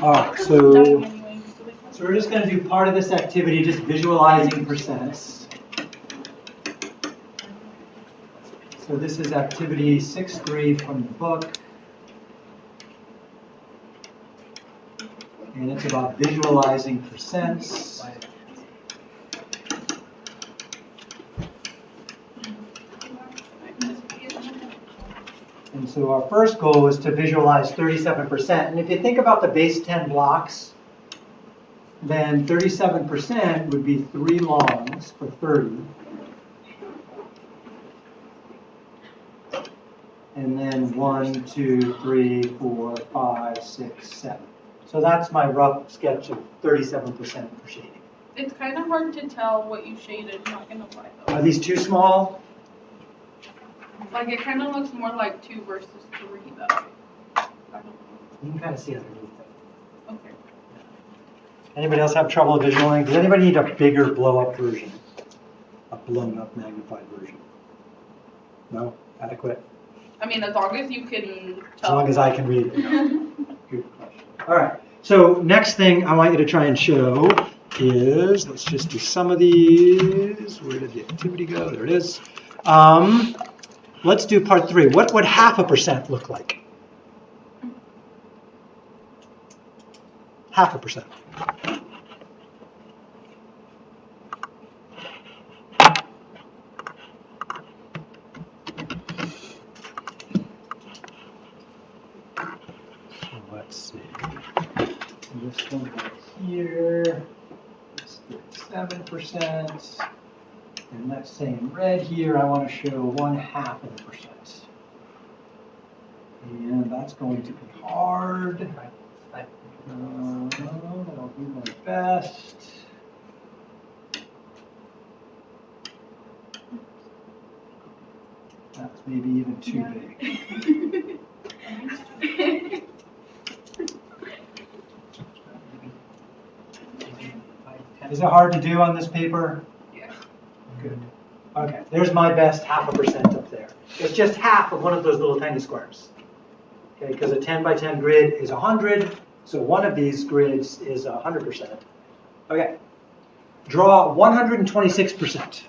All right, so we're just going to do part of this activity, just visualizing percents. So this is activity 6.3 from the book. And it's about visualizing percents. And so our first goal was to visualize 37%. And if you think about the base 10 blocks, then 37% would be 3 longs for 30. And then 1, 2, 3, 4, 5, 6, 7. So that's my rough sketch of 37% for shading. It's kind of hard to tell what you shaded, not gonna lie though. Are these too small? Like it kind of looks more like 2 versus 3 though. I don't know. You can kind of see underneath it. Okay. Anybody else have trouble visualizing? Does anybody need a bigger blow-up version? A blown-up magnified version? No? Adequate? I mean, as long as you can tell. As long as I can read it. Good question. All right. So next thing I want you to try and show is, let's just do some of these. Where did the activity go? There it is. Let's do part 3. What would 0.5% look like? 0.5%. So let's see. This one right here is 37%. And let's say in red here, I want to show 0.5%. And that's going to be hard. I'll do my best. That's maybe even too big. Is it hard to do on this paper? Yeah. Good. Okay, there's my best 0.5% up there. It's just half of one of those little tiny squares. Okay, because a 10 by 10 grid is 100, so one of these grids is 100%. Okay, draw 126%.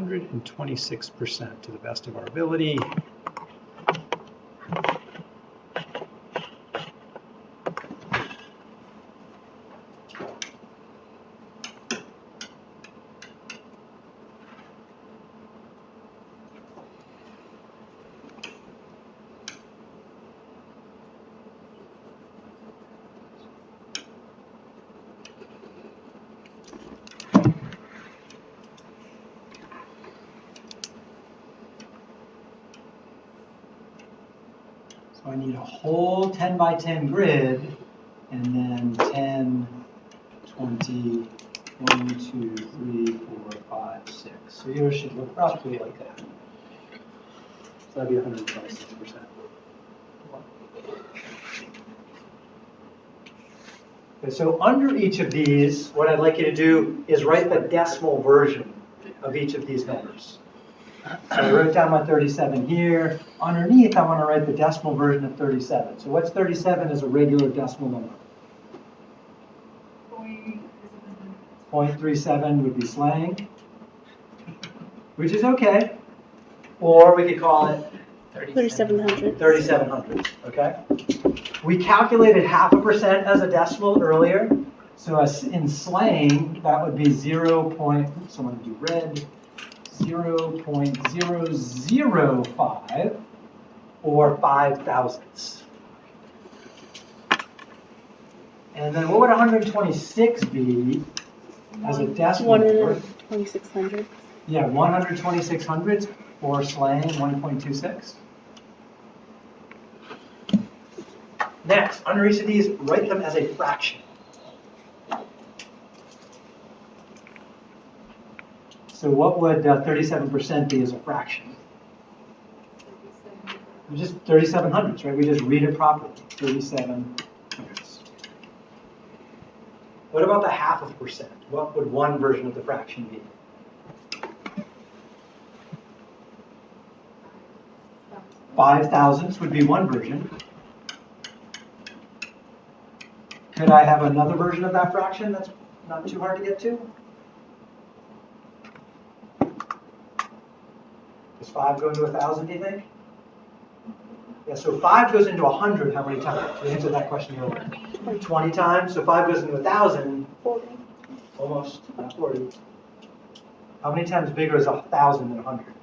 And 26% to the best of our ability. So I need a whole 10 by 10 grid, and then 10, 20, 1, 2, 3, 4, 5, 6. So yours should look roughly like that. So that'd be 126%. Okay, so under each of these, what I'd like you to do is write the decimal version of each of these numbers. So I wrote down my 37 here. Underneath, I want to write the decimal version of 37. So what's 37 as a regular decimal number? 0.37 would be slang, which is okay. Or we could call it 3,700. 3,700, okay? We calculated 0.5% as a decimal earlier. So as in slang, that would be 0. So I'm going to do red. 0.005 or 5 thousandths. And then what would 126 be as a decimal number? 126 hundredths. Yeah, 126 hundredths or slang 1.26. Next, under each of these, write them as a fraction. So what would 37% be as a fraction? Just 3700s, right? We just read it properly. 3700s. What about the half of percent? What would one version of the fraction be? 5,000ths would be one version. Could I have another version of that fraction that's not too hard to get to? Does 5 go into 1,000, do you think? Yeah, so 5 goes into 100 how many times? We answered that question earlier. 20 times. So 5 goes into 1,000. 40. Almost, not 40. How many times bigger is 1,000 than 100?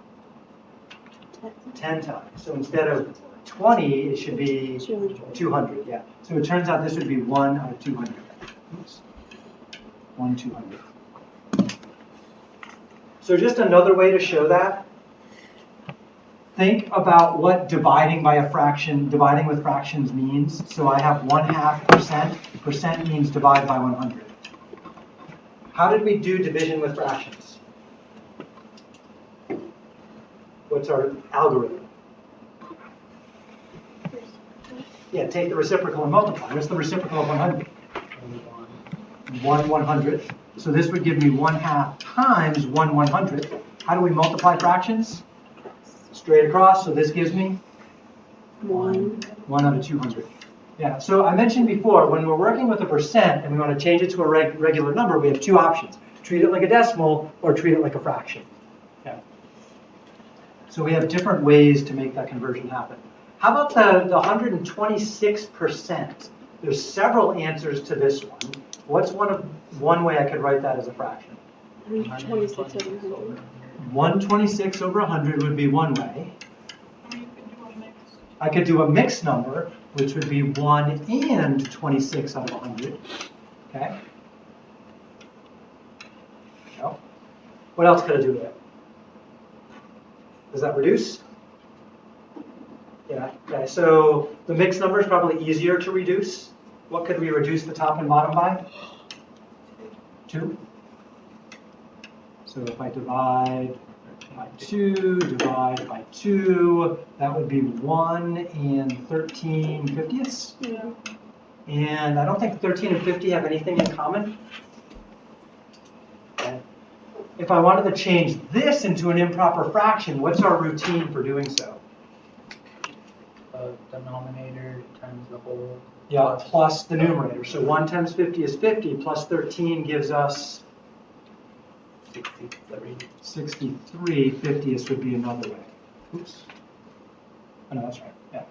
10 times. So instead of 20, it should be 200, yeah. So it turns out this would be 1 out of 200. Oops. 1 200. So just another way to show that, think about what dividing by a fraction, dividing with fractions means. So I have 1/2%. Percent means divide by 100. How did we do division with fractions? What's our algorithm? Yeah, take the reciprocal and multiply. What's the reciprocal of 100? 1 100th. So this would give me 1/2 times 1 100th. How do we multiply fractions? Straight across, so this gives me 1 out of 200. Yeah, so I mentioned before, when we're working with a percent and we want to change it to a regular number, we have two options. Treat it like a decimal or treat it like a fraction. Yeah. So we have different ways to make that conversion happen. How about the 126%? There's several answers to this one. What's one way I could write that as a fraction? 126 over 100. 126 over 100 would be one way. Or you could do a mix. I could do a mixed number, which would be 1 and 26 out of 100. Okay? No. What else could I do with it? Does that reduce? Yeah, okay, so the mixed number is probably easier to reduce. What could we reduce the top and bottom by? 2. So if I divide by 2, divide by 2, that would be 1 and 13/50ths. Yeah. And I don't think 13 and 50 have anything in common. Okay. If I wanted to change this into an improper fraction, what's our routine for doing so? Denominator times the whole. Yeah, plus the numerator. So 1 times 50 is 50, plus 13 gives us 63. 63. 50th would be another way. Oops. Oh, no, that's right. Yeah.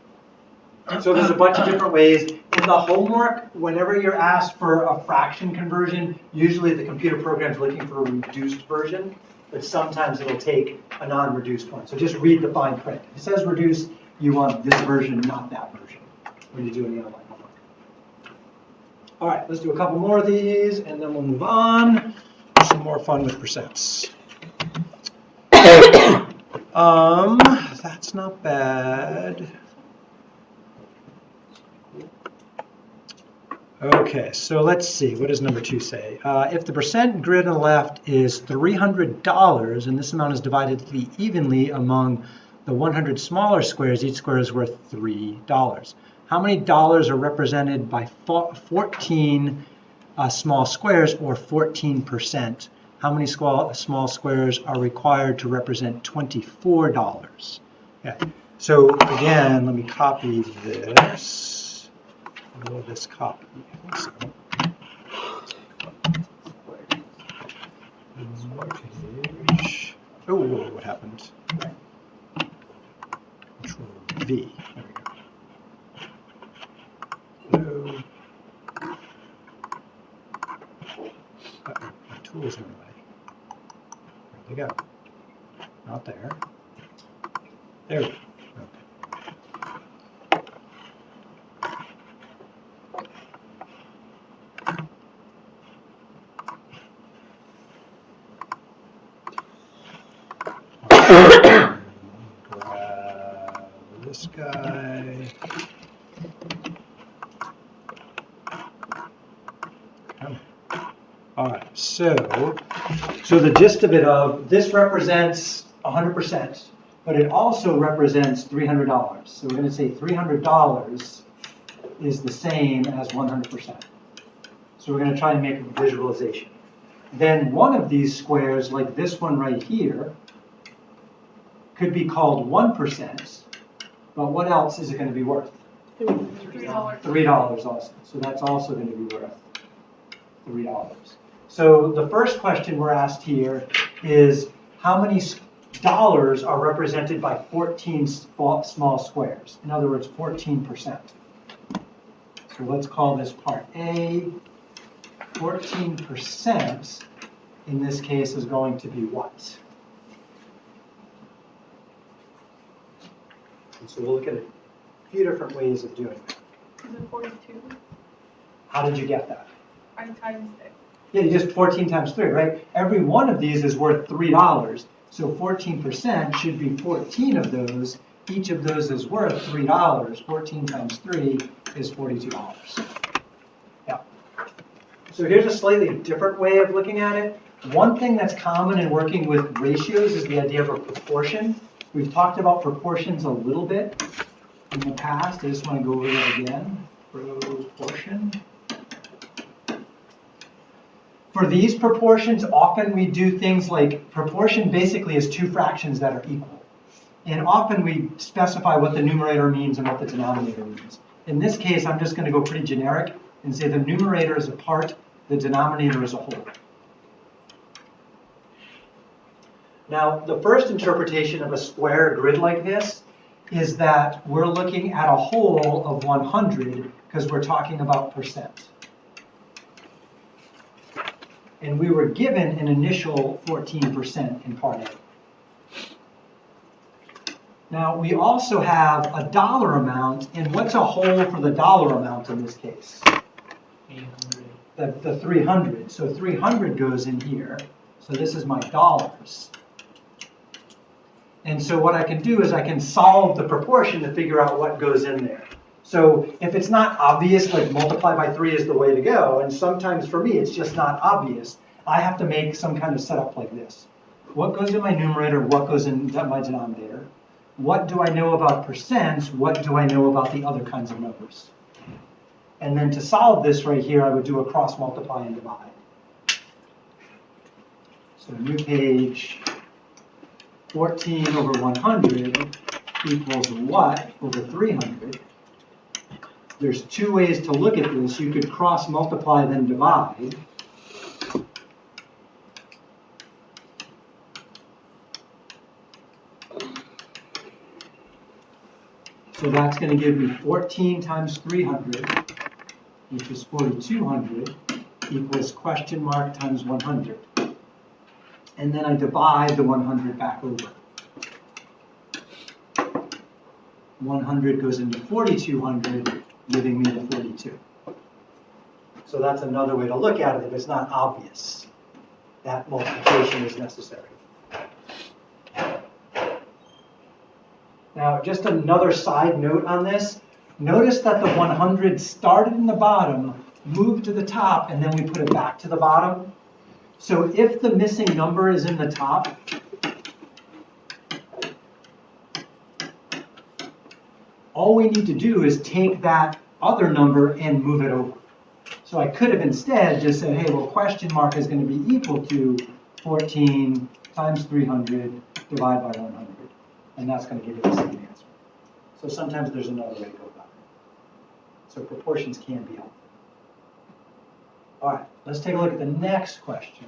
So there's a bunch of different ways. In the homework, whenever you're asked for a fraction conversion, usually the computer program's looking for a reduced version, but sometimes it'll take a non-reduced one. So just read the fine print. If it says reduced, you want this version, not that version, when you do any online homework. All right, let's do a couple more of these, and then we'll move on. Some more fun with percents. That's not bad. Okay, so let's see. What does number 2 say? If the percent grid on the left is $300 and this amount is divided evenly among the 100 smaller squares, each square is worth $3. How many dollars are represented by 14 small squares, or 14%? How many small squares are required to represent $24? Yeah. So again, let me copy this. Will this copy? I think so. Oh, what happened? Control V. There we go. Hello. My tool's in the way. Where'd they go? Not there. There we go. Grab this guy. All right, so the gist of it this represents 100%. but it also represents $300. So we're going to say $300 is the same as 100%. So we're going to try and make a visualization. Then one of these squares, like this one right here, could be called 1%, but what else is it going to be worth? $3. $3 also. So that's also going to be worth $3. So the first question we're asked here is how many dollars are represented by 14 small squares? In other words, 14%. So let's call this part A. 14% in this case is going to be what? And so we'll look at a few different ways of doing that. Is it 42? How did you get that? I times it. Yeah, you just 14 times 3, right? Every one of these is worth $3. So 14% should be 14 of those. Each of those is worth $3. 14 times 3 is $42. Yeah. So here's a slightly different way of looking at it. One thing that's common in working with ratios is the idea of a proportion. We've talked about proportions a little bit in the past. I just want to go over that again. Proportion. For these proportions, often we do things like proportion basically is two fractions that are equal. And often we specify what the numerator means and what the denominator means. In this case, I'm just going to go pretty generic and say the numerator is a part, the denominator is a whole. Now, the first interpretation of a square grid like this is that we're looking at a whole of 100 because we're talking about percent. And we were given an initial 14% in part A. Now, we also have a dollar amount, and what's a whole for the dollar amount in this case? 800. The 300. So 300 goes in here. So this is my dollars. And so what I can do is I can solve the proportion to figure out what goes in there. So if it's not obvious, like multiply by 3 is the way to go, and sometimes for me it's just not obvious, I have to make some kind of setup like this. What goes in my numerator? What goes in my denominator? What do I know about percents? What do I know about the other kinds of numbers? And then to solve this right here, I would do a cross multiply and divide. So new page, 14 over 100 equals what over 300? There's two ways to look at this. You could cross multiply then divide. So that's going to give me 14 times 300, which is 4,200, equals question mark times 100. And then I divide the 100 back over. 100 goes into 4,200, giving me the 42. So that's another way to look at it if it's not obvious that multiplication is necessary. Now, just another side note on this. Notice that the 100 started in the bottom, moved to the top, and then we put it back to the bottom. So if the missing number is in the top, all we need to do is take that other number and move it over. So I could have instead just said, hey, well, question mark is going to be equal to 14 times 300 divided by 100. And that's going to give you the same answer. So sometimes there's another way to go about it. So proportions can be helpful. All right, let's take a look at the next question.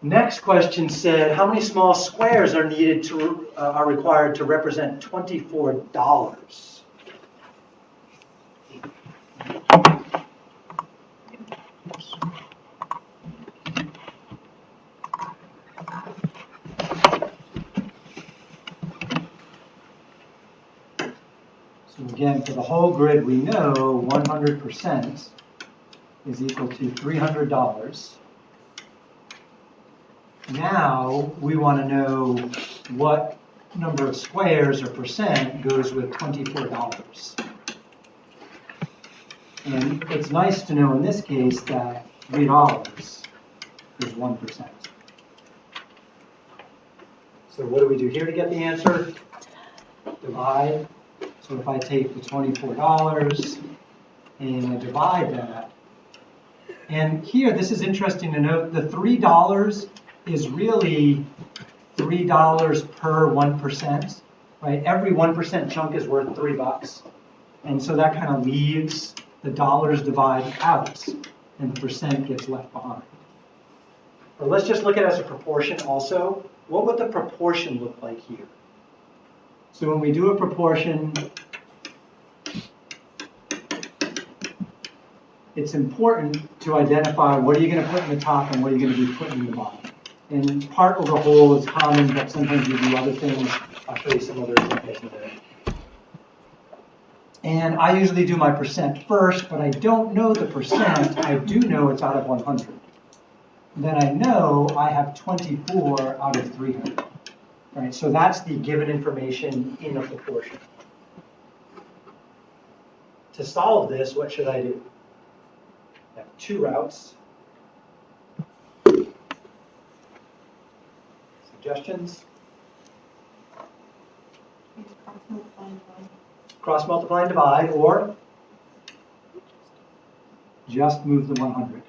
Next question said, how many small squares are needed to are required to represent $24? So again, for the whole grid, we know 100% is equal to $300. Now, we want to know what number of squares or percent goes with $24. And it's nice to know in this case that $3 is 1%. So what do we do here to get the answer? Divide. So if I take the $24 and I divide that, and here, this is interesting to note, the $3 is really $3 per 1%, right? Every 1% chunk is worth $3. And so that kind of leaves the dollars divide out, and the percent gets left behind. But let's just look at it as a proportion also. What would the proportion look like here? So when we do a proportion, it's important to identify what are you going to put in the top and what are you going to be putting in the bottom. And part over whole is common, but sometimes you do other things. I'll show you some other examples in a minute. And I usually do my percent first, but I don't know the percent. I do know it's out of 100. Then I know I have 24 out of 300. Right, so that's the given information in a proportion. To solve this, what should I do? I have two routes. Suggestions? Cross multiply and divide, or just move the 100.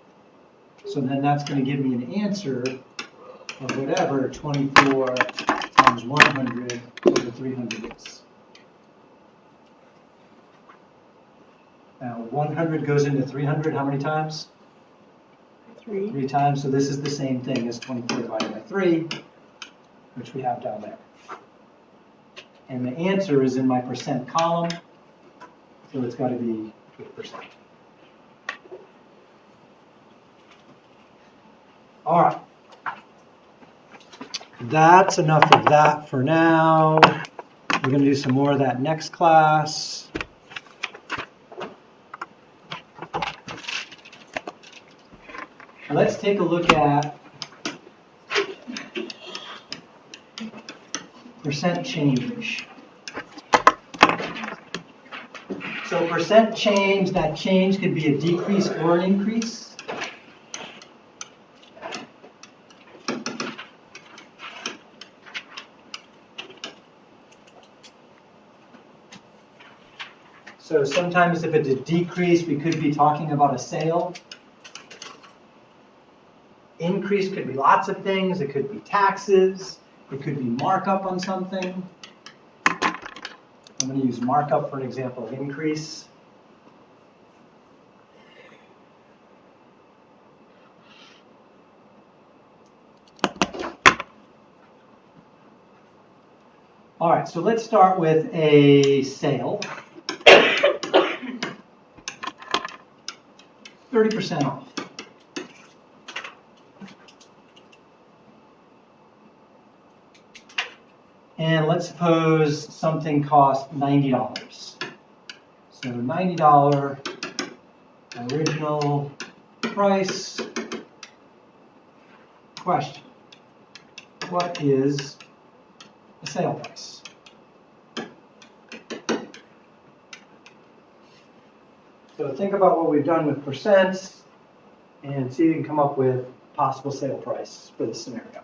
So then that's going to give me an answer of whatever 24 times 100 over 300 is. Now 100 goes into 300 how many times? 3. 3 times, so this is the same thing as 24 divided by 3, which we have down there. And the answer is in my percent column, so it's got to be 8%. All right. That's enough of that for now. We're going to do some more of that next class. Let's take a look at percent change. So percent change, that change could be a decrease or an increase. So sometimes if it's a decrease, we could be talking about a sale. Increase could be lots of things. It could be taxes. It could be markup on something. I'm going to use markup for an example of increase. All right, so let's start with a sale. 30% off. And let's suppose something costs $90. So $90 original price. Question: what is the sale price? So think about what we've done with percents and see if you can come up with possible sale price for this scenario.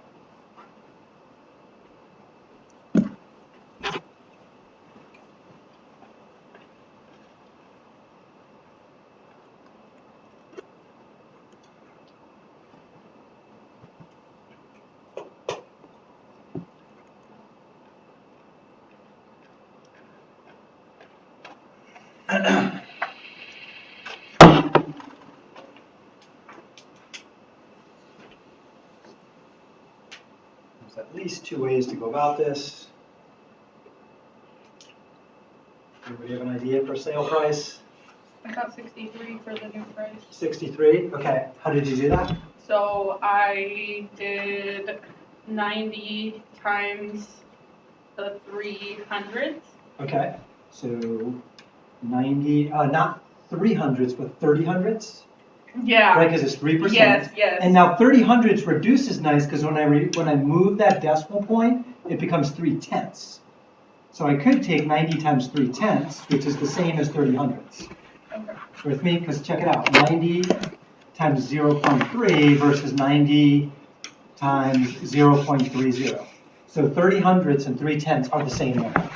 There's at least two ways to go about this. Everybody have an idea for sale price? I got 63 for the new price. 63? Okay. How did you do that? So I did 90 times the 300s. Okay. So 90, not 300s, but 30/100s? Yeah. Right, because it's 3%. Yes, yes. And now 30/100s reduces nice because when I move that decimal point, it becomes 3/10. So I could take 90 times 3/10, which is the same as 30/100s. Okay. With me, because check it out, 90 times 0.3 versus 90 times 0.30. So 30 hundredths and 3/10 are the same area.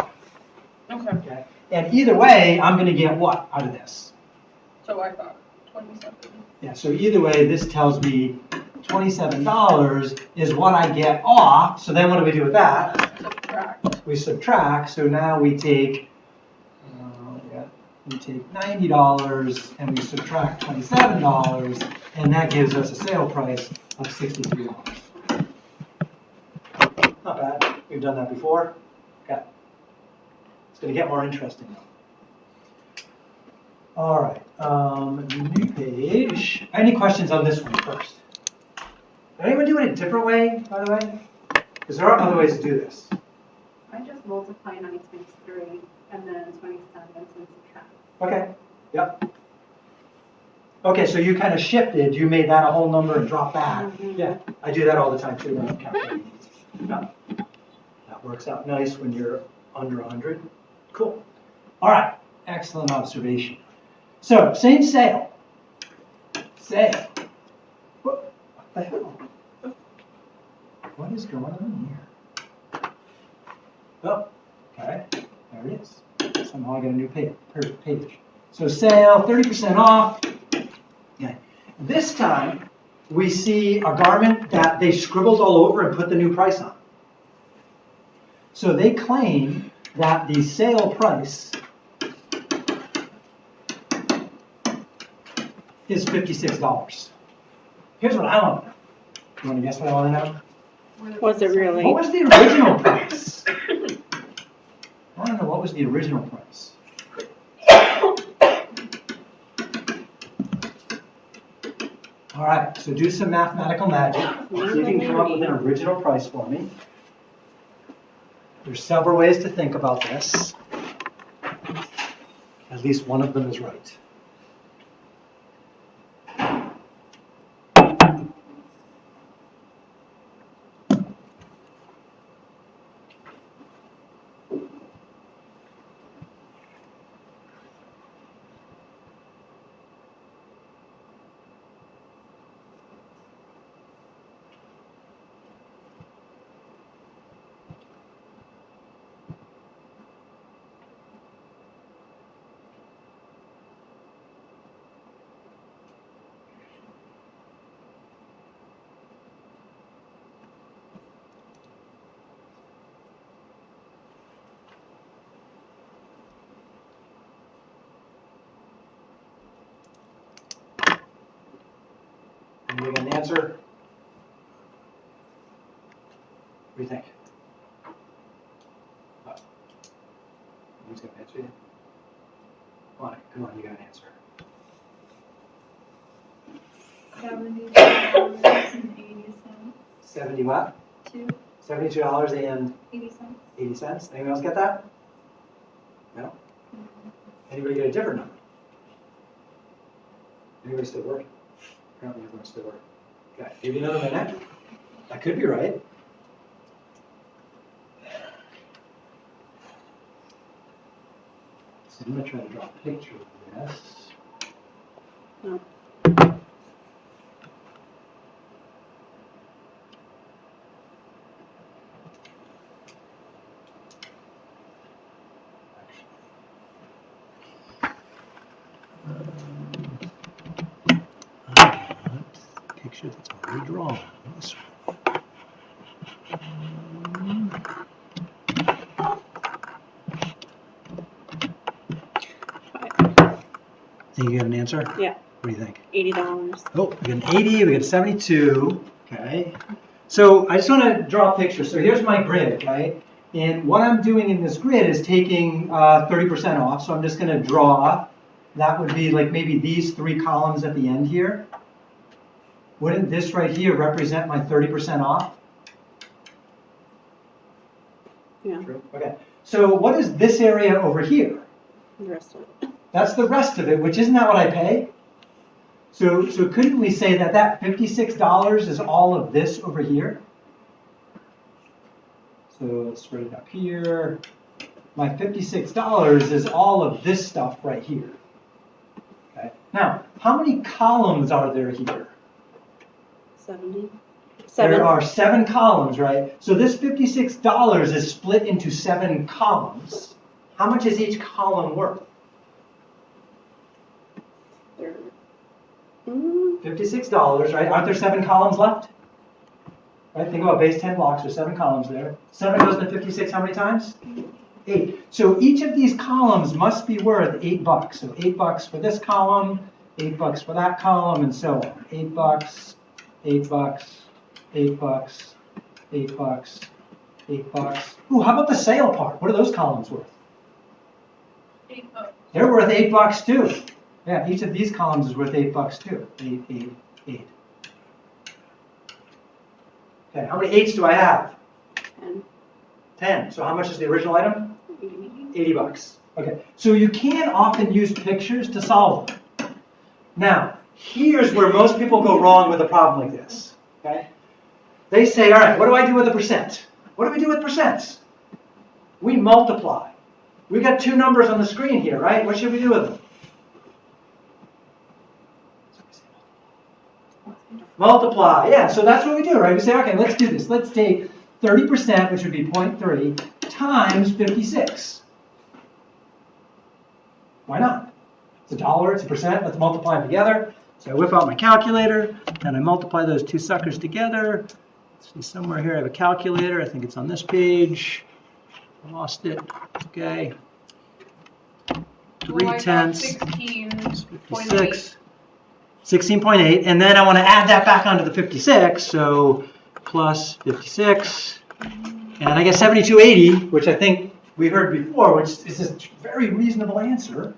Okay, Okay? And either way, I'm gonna get what out of this? so I thought 27. Yeah, so either way, this tells me $27 is what I get off. So then what do we do with that? Subtract. We subtract, so now we take, $90 and we subtract $27, and that gives us a sale price of $63. Not bad, we've done that before. Okay. It's gonna get more interesting though. All right, new page. Any questions on this one first? Did anyone do it a different way, by the way? Because there are other ways to do this. I just multiply 9 times 3 and then 27 and subtract. Okay, yep. Okay, so you kind of shifted, you made that a whole number and dropped that. Mhm. Yeah, I do that all the time too when I'm calculating these. Yeah. That works out nice when you're under 100. Cool. All right, excellent observation. So, same sale. Sale. What the hell? What is going on here? Oh, okay, there it is. Somehow I got a new page. So sale, 30% off. Okay. This time, we see a garment that they scribbled all over and put the new price on. So they claim that the sale price is $56. Here's what I want to know. You want to guess what I want to know? Was it really? What was the original price? I don't know, what was the original price? All right, so do some mathematical magic. See if you can come up with an original price for me. There's several ways to think about this. At least one of them is right. Anybody got an answer? What do you think? Who's got an answer yet? Come on, you got an answer. $72.80. 70 what? $72.80. Anyone else get that? No? Anybody get a different number? Anybody still working? Apparently everyone's still working. Okay, give you another minute. That could be right. So I'm gonna try to draw a picture of this. No. Picture that's already drawn. This one. Think you got an answer? Yeah. What do you think? $80. Oh, we got an 80, we got a 72. Okay. So I just want to draw a picture. So here's my grid, okay? And what I'm doing in this grid is taking 30% off. So I'm just going to draw. That would be like maybe these 3 columns at the end here. Wouldn't this right here represent my 30% off? Yeah. True. Okay. So what is this area over here? The rest of it. That's the rest of it, which isn't that what I pay? So couldn't we say that that $56 is all of this over here? So let's write it up here. My $56 is all of this stuff right here. Okay. Now, how many columns are there here? 70. There are 7 columns, right? So this $56 is split into 7 columns. How much is each column worth? $56, right? Aren't there 7 columns left? Right, think about base 10 blocks, there's 7 columns there. 7 goes into 56 how many times? 8. So each of these columns must be worth $8. So $8 for this column, $8 for that column, and so on. $8, $8, $8, $8, $8. Ooh, how about the sale part? What are those columns worth? $8. They're worth $8 too. Yeah, each of these columns is worth $8 too. 8, 8, 8. Okay, how many 8s do I have? 10. 10. So how much is the original item? 80. $80. Okay, so you can often use pictures to solve them. Now, here's where most people go wrong with a problem like this. Okay? They say, all right, what do I do with a percent? What do we do with percents? We multiply. We got 2 numbers on the screen here, right? What should we do with them? Multiply. Yeah, so that's what we do, right? We say, okay, let's do this. Let's take 30%, which would be 0.3, times 56. Why not? It's a dollar, it's a percent, let's multiply them together. So I whip out my calculator, and I multiply those 2 suckers together. Let's see, somewhere here I have a calculator. I think it's on this page. I lost it. Okay. 3 tenths, 56. 16.8, and then I want to add that back onto the 56, so plus 56, and I get 7280, which I think we heard before, which is a very reasonable answer.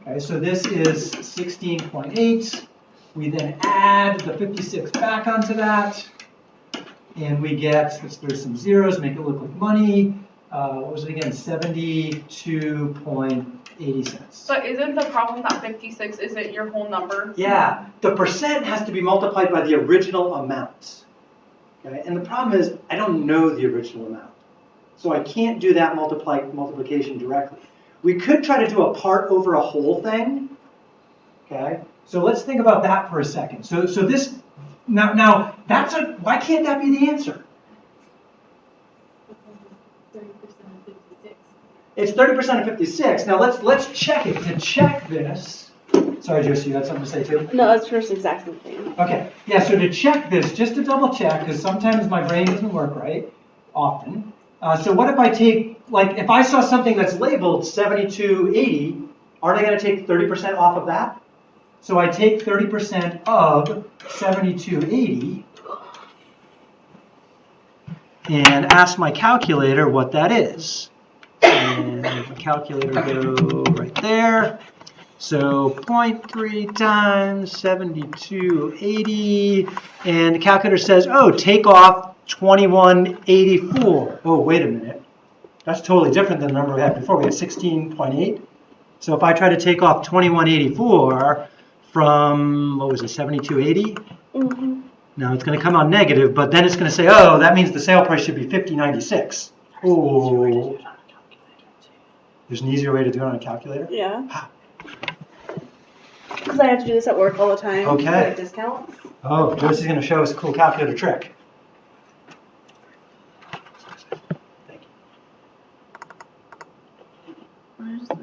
Okay, so this is 16.8. We then add the 56 back onto that, and we get, let's throw some zeros, make it look like money. What was it again? 72.80 cents. But isn't the problem that 56 isn't your whole number? Yeah, the percent has to be multiplied by the original amount. Okay, and the problem is I don't know the original amount, so I can't do that multiplication directly. We could try to do a part over a whole thing. Okay, so let's think about that for a second. So this now that's a why can't that be the answer? 30% of 56. It's 30% of 56. Now let's check it. To check this, sorry, Josie, you had something to say too? No, that's first exact same thing. Okay, yeah, so to check this, just to double check, because sometimes my brain doesn't work right, often. So what if I take, like, if I saw something that's labeled 7280, aren't I going to take 30% off of that? So I take 30% of 7280 and ask my calculator what that is. And the calculator go right there. So 0.3 times 7280, and the calculator says, oh, take off 2184. Oh, wait a minute. That's totally different than the number we had before. We had 16.8. So if I try to take off 2184 from, what was it, 7280? Mm-hmm. Now it's going to come out negative, but then it's going to say, oh, that means the sale price should be $50.96. Oh. There's an easier way to do it on a calculator? Yeah. How? Because I have to do this at work all the time. Okay. For, like, discounts. Oh, Josie's going to show us a cool calculator trick. Thank you. Where's the...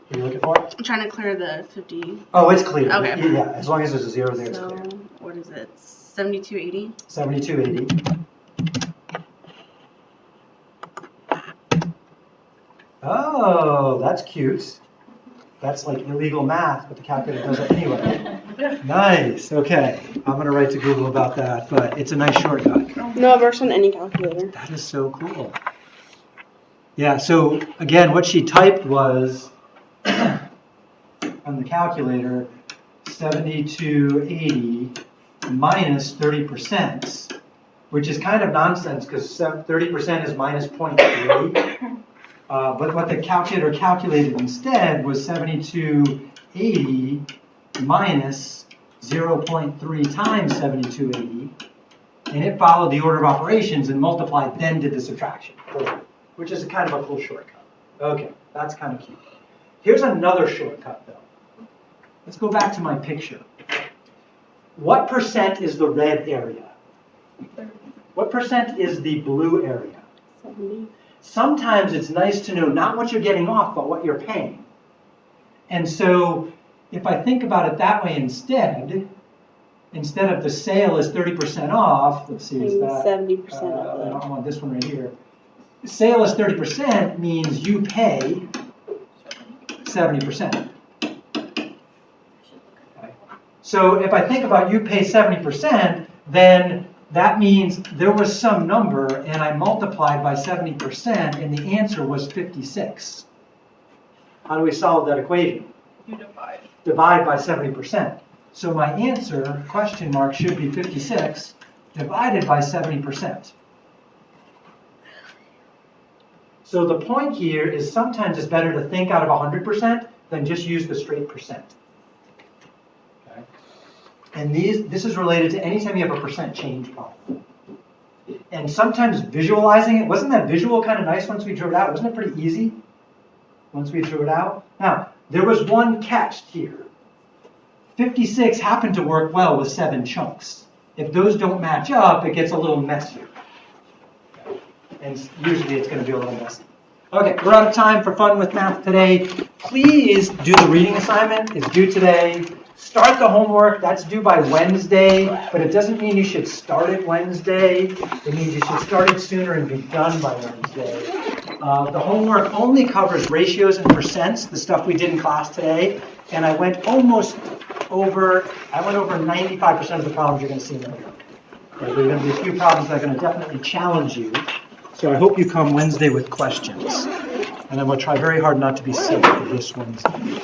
What are you looking for? I'm trying to clear the 50. Oh, it's clear. Okay. Yeah, as long as there's a zero there, it's So, clear. what is it? 7280? 7280. Oh, that's cute. That's like illegal math, but the calculator does it anyway. Nice. Okay. I'm going to write to Google about that, but it's a nice shortcut. No, it works on any calculator. That is so cool. Yeah, so again, what she typed was on the calculator 7280 minus 30%, which is kind of nonsense because 30% is minus 0.3. But what the calculator calculated instead was 7280 minus 0.3 times 7280, and it followed the order of operations and multiplied, then did the subtraction, which is a kind of a cool shortcut. Okay, that's kind of cute. Here's another shortcut though. Let's go back to my picture. What percent is the red area? What percent is the blue area? 70. Sometimes it's nice to know not what you're getting off, but what you're paying. And so if I think about it that way instead of the sale is 30% off, let's see, is that? 70% I of don't want this one right here. Sale is 30% means you pay 70%. Okay. So if I think about you pay 70%, then that means there was some number and I multiplied by 70% and the answer was 56. How do we solve that equation? You divide. Divide by 70%. So my answer, question mark, should be 56 divided by 70%. So the point here is sometimes it's better to think out of 100% than just use the straight percent. Okay. And this is related to anytime you have a percent change problem. And sometimes visualizing it, wasn't that visual kind of nice once we drew it out? Wasn't it pretty easy once we drew it out? Now, there was one catch here. 56 happened to work well with 7 chunks. If those don't match up, it gets a little messier. And usually it's going to be a little messy. Okay, we're out of time for fun with math today. Please do the reading assignment. It's due today. Start the homework. That's due by Wednesday, but it doesn't mean you should start it Wednesday. It means you should start it sooner and be done by Wednesday. The homework only covers ratios and percents, the stuff we did in class today, and I went over 95% of the problems you're going to see in the homework. Okay, there are going to be a few problems that are going to definitely challenge you. So I hope you come Wednesday with questions. And then we'll try very hard not to be sick for this Wednesday.